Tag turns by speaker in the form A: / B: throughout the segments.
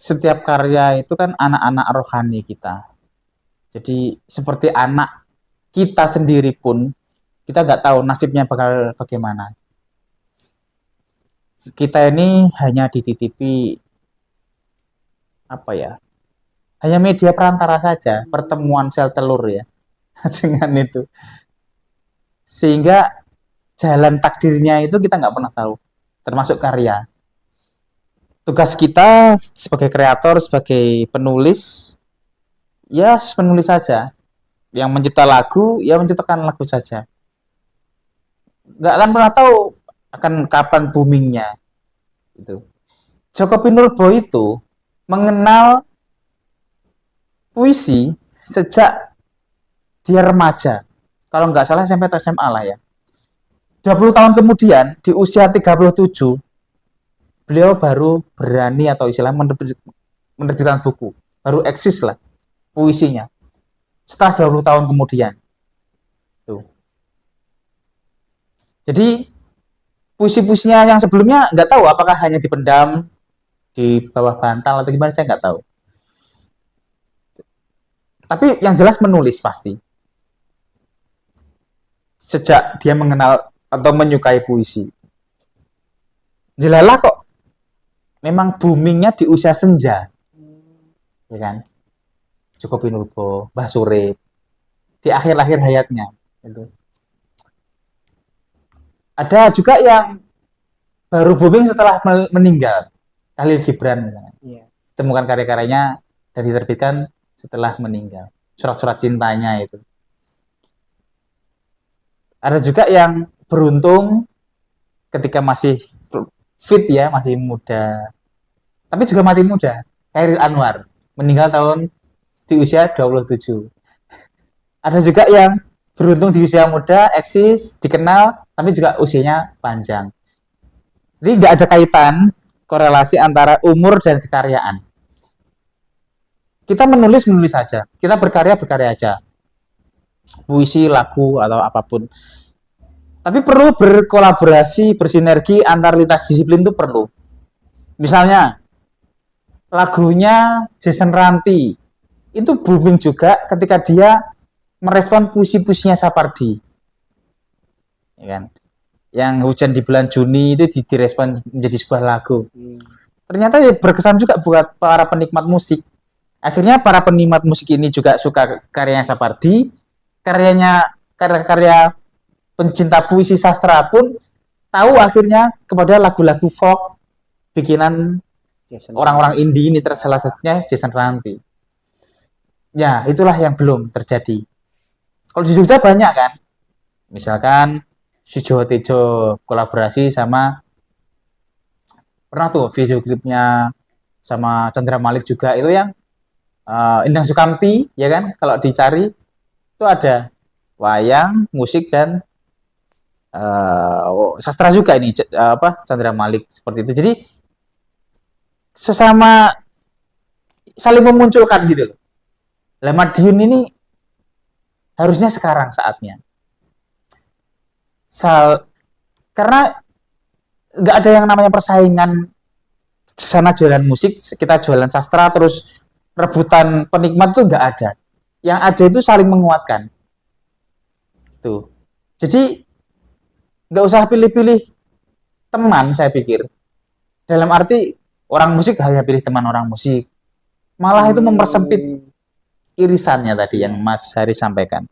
A: setiap karya itu kan anak-anak rohani kita. Jadi seperti anak kita sendiri pun kita nggak tahu nasibnya bakal bagaimana. Kita ini hanya dititipi apa ya? Hanya media perantara saja, pertemuan sel telur ya dengan itu. Sehingga jalan takdirnya itu kita nggak pernah tahu, termasuk karya. Tugas kita sebagai kreator, sebagai penulis, ya penulis saja. Yang mencipta lagu, ya menciptakan lagu saja. Nggak akan pernah tahu akan kapan boomingnya. Gitu. Joko Pinurbo itu mengenal puisi sejak dia remaja. Kalau nggak salah SMP atau SMA lah ya. 20 tahun kemudian, di usia 37, beliau baru berani atau istilah menerbitkan buku. Baru eksis lah puisinya. Setelah 20 tahun kemudian. Tuh. Jadi, puisi-puisinya yang sebelumnya nggak tahu apakah hanya dipendam di bawah bantal atau gimana, saya nggak tahu. Tapi yang jelas menulis pasti. Sejak dia mengenal atau menyukai puisi. Jelala kok memang boomingnya di usia senja. Ya kan? Joko Pinurbo, Mbah Surip, di akhir-akhir hayatnya. Gitu. Ada juga yang baru booming setelah meninggal. Khalil Gibran misalnya.
B: Iya.
A: Temukan karya-karyanya dan diterbitkan setelah meninggal. Surat-surat cintanya itu. Ada juga yang beruntung ketika masih fit ya, masih muda. Tapi juga mati muda. Khairil Anwar meninggal tahun di usia 27. Ada juga yang beruntung di usia muda, eksis, dikenal, tapi juga usianya panjang. Jadi nggak ada kaitan korelasi antara umur dan kekaryaan. Kita menulis saja, kita berkarya aja, puisi, lagu atau apapun. Tapi perlu berkolaborasi, bersinergi antar lintas disiplin itu perlu. Misalnya lagunya Jason Ranti itu booming juga ketika dia merespon puisi-puisinya Sapardi, ya kan? Yang hujan di bulan Juni itu direspon menjadi sebuah lagu. Ternyata ya berkesan juga buat para penikmat musik. Akhirnya para penikmat musik ini juga suka karyanya Sapardi, karya-karya pencinta puisi sastra pun tahu akhirnya kepada lagu-lagu folk bikinan orang-orang indie ini, salah satunya Jason Ranti. Ya, itulah yang belum terjadi. Kalau di Jogja banyak kan, misalkan Sujowo Tejo kolaborasi sama, pernah tuh video klipnya sama Chandra Malik juga itu yang Endang Sukamti, ya kan, kalau dicari itu ada wayang, musik dan sastra juga ini Chandra Malik seperti itu. Jadi sesama saling memunculkan gitu loh. Lah Madiun ini harusnya sekarang saatnya. Karena nggak ada yang namanya persaingan sana jualan musik, kita jualan sastra, terus rebutan penikmat tuh nggak ada. Yang ada itu saling menguatkan. Tuh. Jadi nggak usah pilih-pilih teman, saya pikir. Dalam arti orang musik hanya pilih teman orang musik. Malah itu mempersempit irisannya tadi yang Mas Hari sampaikan.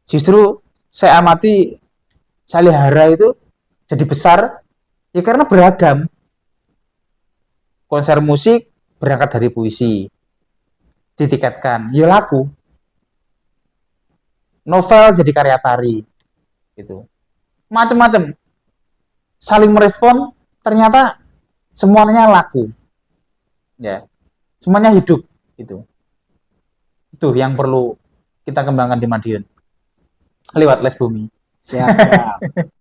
A: Justru saya amati Salihara itu jadi besar ya karena beragam. Konser musik berangkat dari puisi, ditiketkan, ya laku. Novel jadi karya tari, gitu. Macam-macam. Saling merespon, ternyata semuanya laku. Ya, semuanya hidup, gitu. Itu yang perlu kita kembangkan di Madiun. Lewat Les Bumi.
B: Siap.